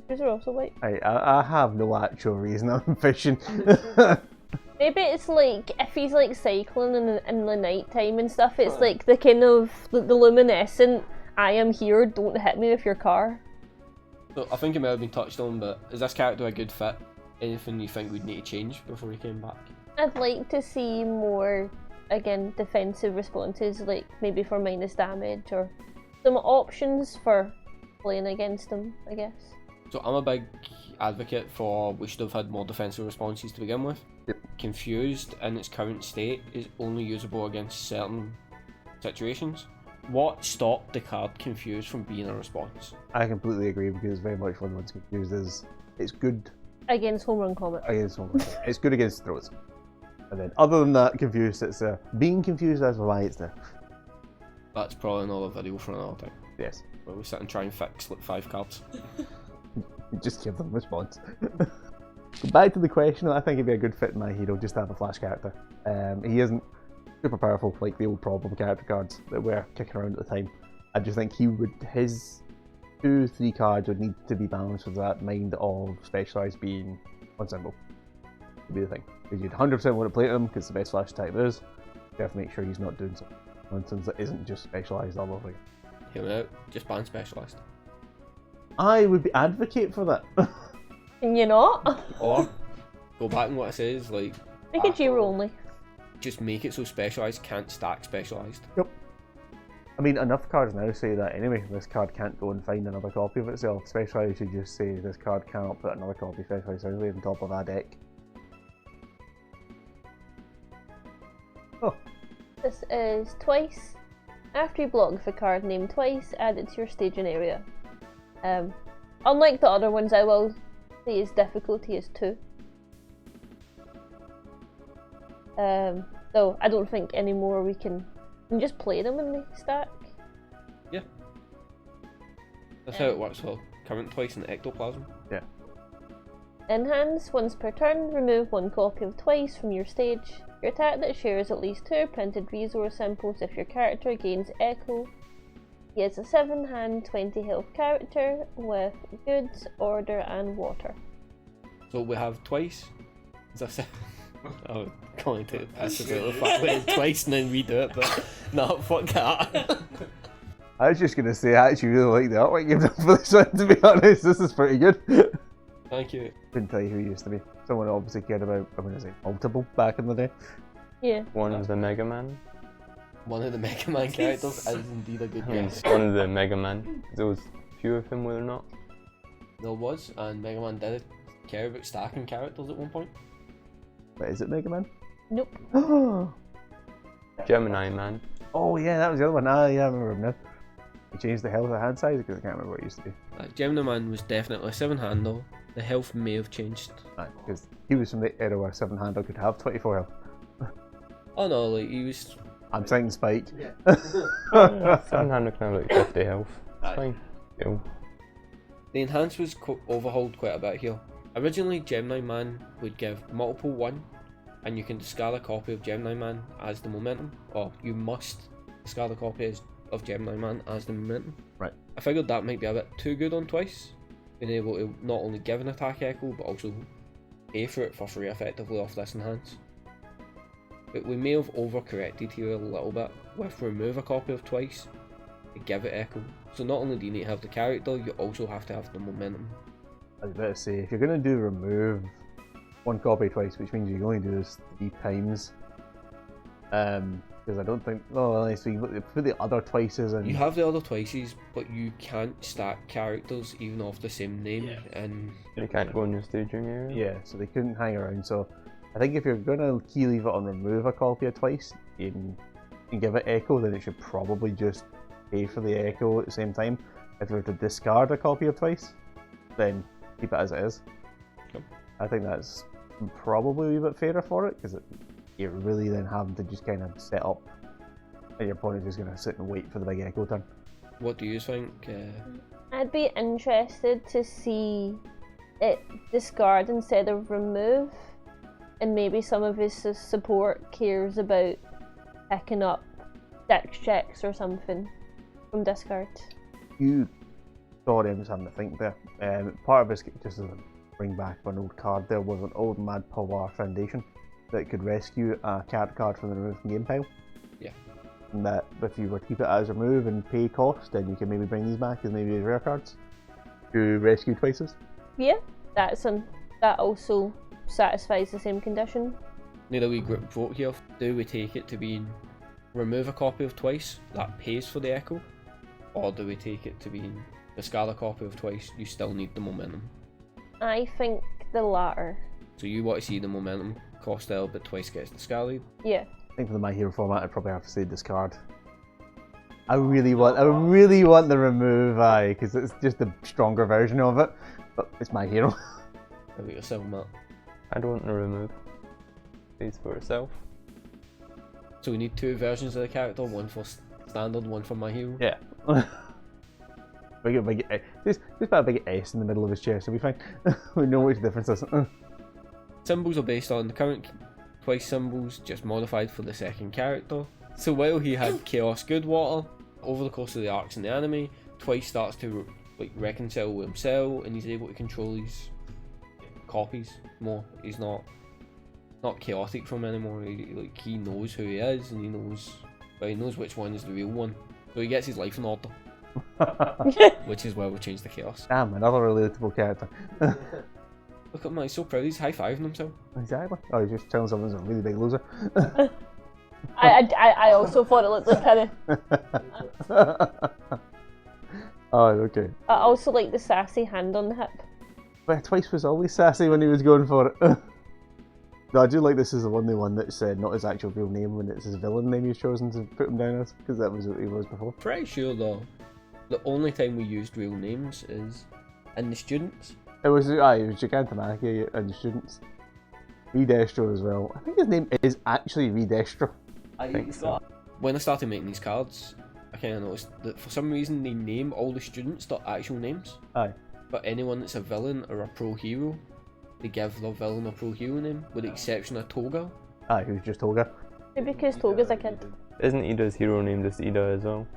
shoes are also white. I have no actual reason I'm fishing. Maybe it's like if he's like cycling in the night time and stuff. It's like the kind of the luminescent. I am here. Don't hit me with your car. So I think it may have been touched on, but is this character a good fit? Anything you think we'd need to change before he came back? I'd like to see more, again, defensive responses, like maybe for minus damage or some options for playing against him, I guess. So I'm a big advocate for we should have had more defensive responses to begin with. Yep. Confused in its current state is only usable against certain situations. What stopped the card Confused from being a response? I completely agree because very much one one's confused is it's good Against Home Run Comet. against someone. It's good against throws. And then other than that, confused, it's being confused as to why it's there. That's probably another video for another time. Yes. Where we sit and try and fix like 5 cards. Just give them a response. Back to the question, I think he'd be a good fit in My Hero just to have a flash character. He isn't super powerful like the old problem character cards that were kicking around at the time. I just think his 2-3 cards would need to be balanced with that mind of specialised being one symbol. Would be the thing. Because you'd 100% want to play him because the best flash type there is. You have to make sure he's not doing some nonsense that isn't just specialised all over again. Hear me out, just ban Specialized. I would be advocate for that. Can you not? Or, go back on what I says, like, Make it Giro only. just make it so Specialized can't stack Specialized. I mean, enough cards now say that anyway. This card can't go and find another copy of itself. Specialized should just say this card cannot put another copy of Specialized Soundwave on top of our deck. Oh, This is twice. After you block with a card named twice, add it to your staging area. Unlike the other ones, I will say his difficulty is 2. So I don't think anymore we can just play them when they stack. That's how it works for current Twice and Ectoplasm. Enhance, once per turn, remove 1 copy of Twice from your stage. Your attack that shares at least 2 printed resource symbols if your character gains Echo. He is a 7-hand, 20 health character with goods, order and water. So we have Twice. Is that I was going to piss about the fact we had Twice and then redo it, but no, fuck that. I was just going to say I actually really like the artwork you've done for this one, to be honest. This is pretty good. Thank you. Couldn't tell you who he used to be. Someone who obviously cared about, I mean, is it multiple back in the day? Yeah. One of the Mega Man. One of the Mega Man characters is indeed a good I mean, guess. one of the Mega Man. There was few of them, were there not? There was, and Mega Man did care about stacking characters at one point. But is it Mega Man? Nope. Oh Gemini Man. yeah, that was the other one. Ah, yeah, I remember him now. He changed the health of the hand size because I can't remember what it used to be. Gemini Man was definitely a 7-hand though. The health may have changed. Because he was from the era where 7-hander could have 24 health. Oh no, like he was. I'm saying Spike. Seven-hander can have like 50 health. It's fine. Cool. The enhance was overhauled quite a bit here. Originally, Gemini Man would give multiple 1, and you can discard a copy of Gemini Man as the momentum, or you must discard a copy of Gemini Man as the momentum. Right. I figured that might be a bit too good on Twice, being able to not only give an attack echo, but also pay for it for free effectively off this enhance. But we may have overcorrected here a little bit with remove a copy of Twice, to give it Echo. So not only do you need to have the character, you also have to have the momentum. I was about to say, if you're going to do remove one copy twice, which means you can only do this 3 times, because I don't think, well, unless we put the other twices in. You have the other twices, but you can't stack characters even off the same name. And You can't go in your staging area. Yeah, so they couldn't hang around. So I think if you're going to key leave it on remove a copy of twice and give it Echo, then it should probably just pay for the Echo at the same time. If you were to discard a copy of twice, then keep it as it is. Yep. I think that's probably a wee bit fairer for it, because you're really then having to just kind of set up, and your opponent's just going to sit and wait for the big Echo turn. what do you think? I'd be interested to see it discard instead of remove, and maybe some of his support cares about picking up dex checks or something from discard. Sorry, I'm just having to think there. Part of this, just as a bring back an old card, there was an old Mad Pawar Foundation that could rescue a card from the remove from game pile. Yeah. And that if you were to keep it as remove and pay cost, then you can maybe bring these back as maybe as rare cards to rescue twices. Yeah, that also satisfies the same condition. Need a wee group vote here. Do we take it to being remove a copy of twice, that pays for the Echo? Or do we take it to being discard a copy of twice, you still need the momentum? I think the latter. So you want to see the momentum cost L, but twice gets discarded? Yeah. I think for the My Hero format, I'd probably have to say discard. I really want the remove, because it's just a stronger version of it. But it's My Hero. How about yourself, Matt? I don't want to remove. Pays for itself. So we need 2 versions of the character, one for standard, one for My Hero? Yeah. Just put a big S in the middle of his chest, it'll be fine. We know which difference is. Symbols are based on the current twice symbols, just modified for the second character. So while he had Chaos Goodwater, over the course of the arcs in the anime, Twice starts to reconcile with himself, and he's able to control his copies more. He's not chaotic from anymore. He knows who he is, and he knows which one is the real one. So he gets his life in order. Which is why we changed the chaos. Damn, another relatable character. Look at him, he's so proud, he's high-fiving himself. Exactly. Oh, he's just telling someone's a really big loser. I also thought it looked like Penny. Oh, okay. I also like the sassy hand on the hip. But Twice was always sassy when he was going for it. No, I do like this is the only one that's not his actual real name when it's his villain name he's chosen to put him down as, because that was what he was before. Pretty sure though, the only time we used real names is in the students. It was Gigantomachia and the students. Redestro as well. I think his name is actually Redestro. I think so. When I started making these cards, I kind of noticed that for some reason they name all the students their actual names. Aye. But anyone that's a villain or a pro hero, they give their villain or pro hero name, with the exception of Toga. Aye, he was just Toga. Maybe because Toga's a kid. Isn't Ida's hero name just Ida as well?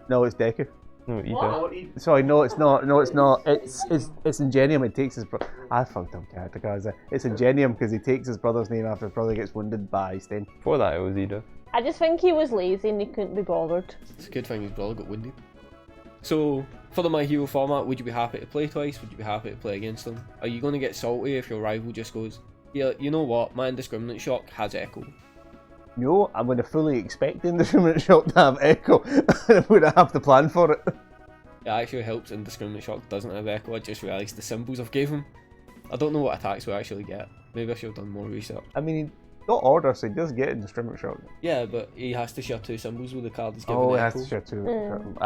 No, it's Deku. No, Ida. Sorry, no, it's not. No, it's not. It's Ingenium. It takes his I fucked up character cards. It's Ingenium because he takes his brother's name after his brother gets wounded by Stain. Before that, it was Ida. I just think he was lazy and he couldn't be bothered. It's a good thing his brother got wounded. So, for the My Hero format, would you be happy to play twice? Would you be happy to play against them? Are you going to get salty if your rival just goes, yeah, you know what, my Indiscriminate Shock has Echo? No, I'm going to fully expect the Indiscriminate Shock to have Echo. I'm going to have to plan for it. It actually helps Indiscriminate Shock doesn't have Echo. I just realised the symbols I've gave him. I don't know what attacks we actually get. Maybe I should have done more research. I mean, he got order, so he does get Indiscriminate Shock. Yeah, but he has to share 2 symbols with the card he's given Oh, he Echo. has to share 2.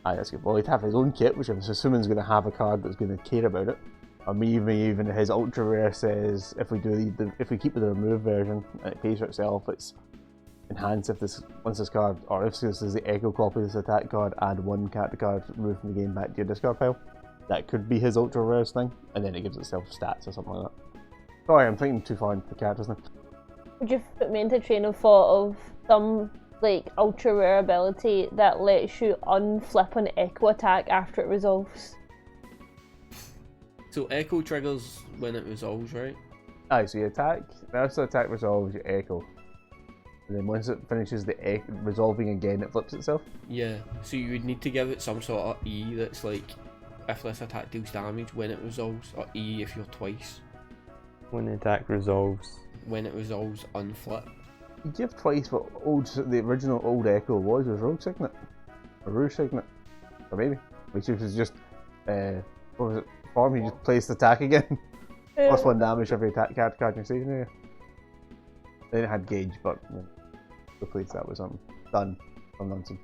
Aye, that's good. Well, he'd have his own kit, which I'm assuming is going to have a card that's going to care about it. Or maybe even his ultra rare says if we keep with the remove version and it pays for itself, it's enhanced if once this card, or if this is the Echo copy of this attack card, add 1 character card removed from the game back to your discard pile. That could be his ultra rare thing, and then it gives itself stats or something like that. Sorry, I'm thinking too far into the characters now. Would you put me into train of thought of some ultra rare ability that lets you unflip an Echo attack after it resolves? So Echo triggers when it resolves, right? Aye, so you attack, after the attack resolves, you Echo. And then once it finishes the resolving again, it flips itself. Yeah, so you would need to give it some sort of E that's like, if this attack deals damage when it resolves, or E if you're twice. When the attack resolves. When it resolves, unflip. You give twice what the original old Echo was Rogue Signet. Or Rouge Signet. Or maybe. Which was just, what was it, form, you just place the attack again. Plus 1 damage every attack card in your station area. Then it had Gauge, but replace that with something. Done. I'm nonsense.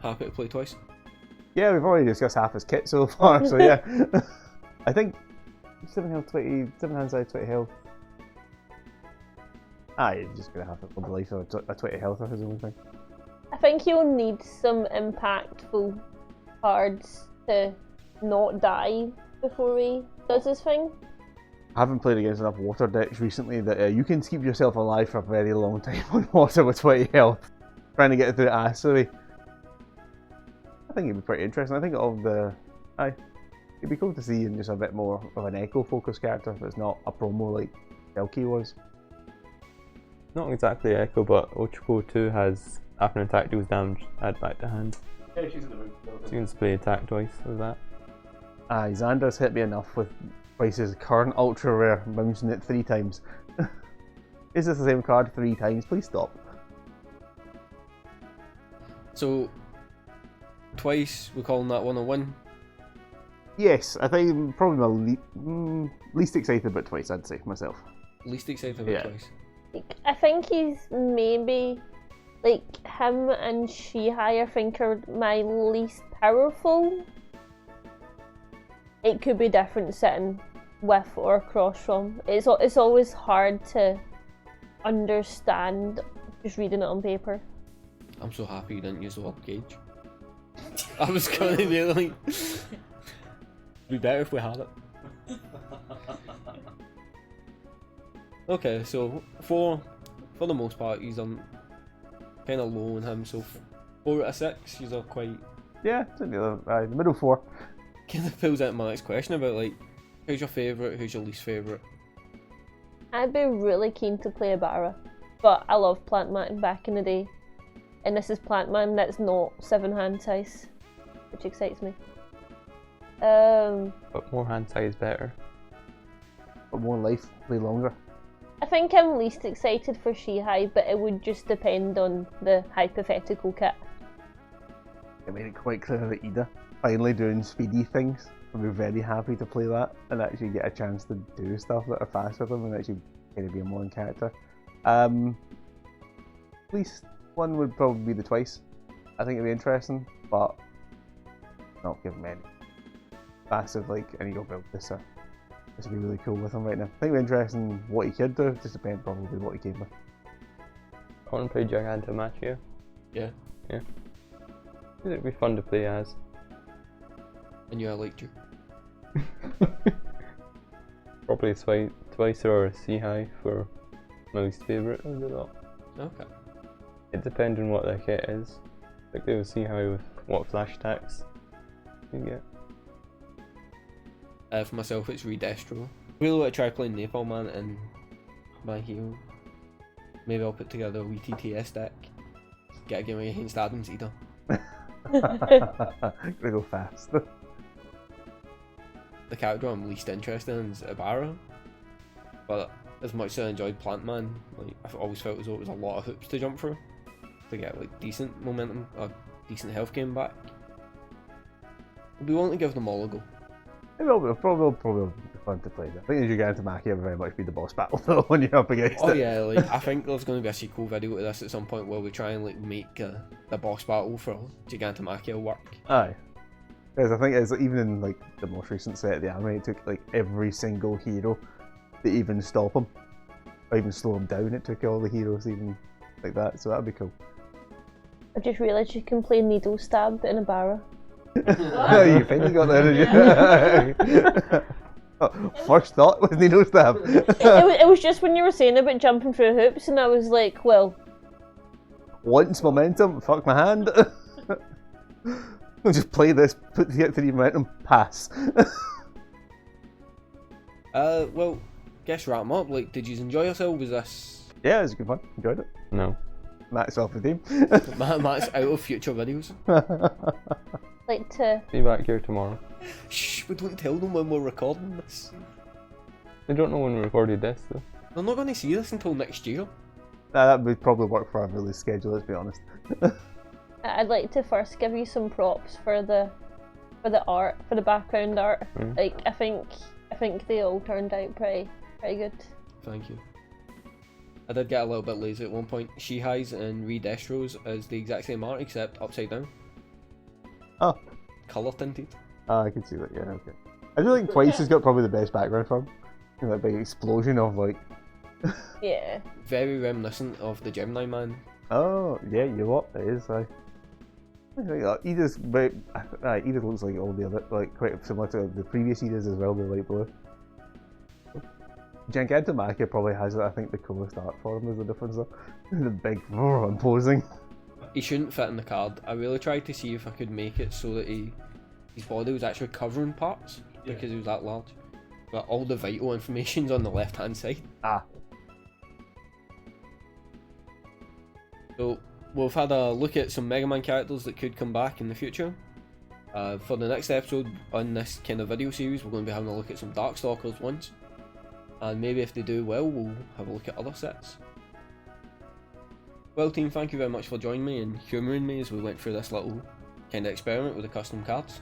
Happy to play twice. Yeah, we've already discussed half his kit so far, so yeah. I think 7 health, 20, 7 hand size, 20 health. You're just gonna have to for the life of a 20 health is the only thing. I think you'll need some impactful cards to not die before he does his thing. I haven't played against enough water decks recently that you can keep yourself alive for a very long time on water with 20 health. Trying to get through Astery. I think it'd be pretty interesting. I think of the... it'd be cool to see in just a bit more of an Echo focused character if it's not a promo like Elky was. Not exactly Echo, but Ochako 2 has, after an attack deals damage, add back to hand. Yeah, she's in the mood. So you can display attack twice with that. Xander's hit me enough with Bryce's current ultra rare, bouncing it 3 times. Is this the same card 3 times? Please stop. So, twice, we're calling that one a win. Yes, I think probably my least excited about twice, I'd say, myself. Least excited about Yeah. twice. I think he's maybe, like, him and Shihai I think are my least powerful. It could be different sitting with or across from. It's always hard to understand just reading it on paper. I'm so happy you didn't use the word Gauge. I was gonna be like, it'd be better if we had it. Okay, so for the most part, he's kind of low on him. So 4 out of 6, he's all quite. Yeah, it's in the middle 4. Kind of fills out my next question about like, who's your favourite, who's your least favourite? I'd be really keen to play Ibarra, but I love Plantman back in the day. And this is Plantman that's not 7 hand size, which excites me. But more hand size better. But more life, play longer. I think I'm least excited for Shihai, but it would just depend on the hypothetical kit. It made it quite clear that Ida, finally doing speedy things, would be very happy to play that and actually get a chance to do stuff that are fast with them and actually kind of be a more in character. Least one would probably be the twice. I think it'd be interesting, but not give him any massive like, I need to go build this. This would be really cool with him right now. I think it'd be interesting what he could do, just depends probably what he came with. I want to play Gigantomachia. Yeah. Yeah. I think it'd be fun to play as. I knew I liked you. Probably twice or a Seahigh for my least favourite of the lot. Okay. It depends on what their kit is. Like they will see how what flash attacks you get. For myself, it's Redestro. Really want to try playing Napalm Man and my hero. Maybe I'll put together a wee TTS deck. Get a game against Adam's Ida. Gonna go fast. The character I'm least interested in is Ibarra. But as much as I enjoyed Plant Man, like I've always felt as though it was a lot of hoops to jump through to get like decent momentum, a decent health game back. I'd be willing to give them all a go. It will be probably be fun to play. I think as you get into Maki, it'll very much be the boss battle though when you're up against Oh it. yeah, like I think there's going to be a sequel video to this at some point where we try and like make the boss battle for Gigantomachia work. Aye. Because I think it's even in like the most recent set of the anime, it took like every single hero to even stop him, or even slow him down. It took all the heroes even like that, so that'd be cool. I just realised you can play Needle Stab in Ibarra. You finally got there, did you? Oh, first thought was Needle Stab. It was just when you were saying about jumping through hoops, and I was like, well, Once momentum, fuck my hand. I'll just play this, get 3 momentum, pass. Well, guess wrap 'em up. Like, did you enjoy yourself? Was this Yeah, it was good fun. Enjoyed it. No. Matt's off the team. Matt's out of future videos. Like to Be back here tomorrow. Shh, we don't tell them when we're recording this. They don't know when we recorded this though. They're not going to see this until next year. Nah, that would probably work for our release schedule, let's be honest. I'd like to first give you some props for the art, for the background art. Mm. Like I think they all turned out pretty good. Thank you. I did get a little bit lazy at one point. She-Highs and Redestros is the exact same art except upside down. Oh. Colour tinted. I can see that, yeah, okay. I do think Twice has got probably the best background for him. You know, that big explosion of like... Yeah. Very reminiscent of the Gemini Man. Oh, yeah, you know what? It is, I think Edith looks like all the other, like quite similar to the previous Ediths as well, the light blue. Gigantomachia probably has, I think, the coolest art for him is the difference though. The big imposing. He shouldn't fit in the card. I really tried to see if I could make it so that his body was actually covering parts because he was that large. But all the vital information's on the left hand side. Ah. So we've had a look at some Mega Man characters that could come back in the future. For the next episode on this kind of video series, we're going to be having a look at some Darkstalkers ones. And maybe if they do well, we'll have a look at other sets. Well team, thank you very much for joining me and humouring me as we went through this little kind of experiment with the custom cards.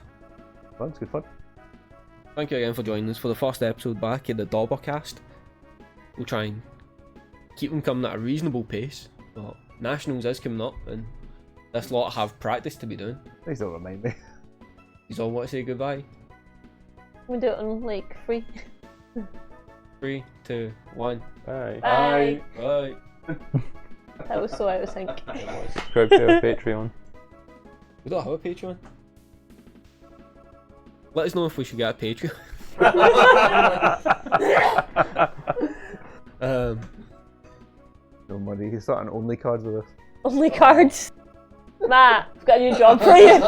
Well, it's good fun. Thank you again for joining us for the first episode back in the Daubercast. We'll try and keep them coming at a reasonable pace, but Nationals is coming up and this lot have practice to be doing. Please don't remind me. You all want to say goodbye? We do it on like 3. 3, 2, 1. Bye. Bye. Bye. That was so out of sync. Subscribe to our Patreon. We don't have a Patreon. Let us know if we should get a Patreon. No money, you can start on only cards with us. Only cards. Matt, I've got a new job for you.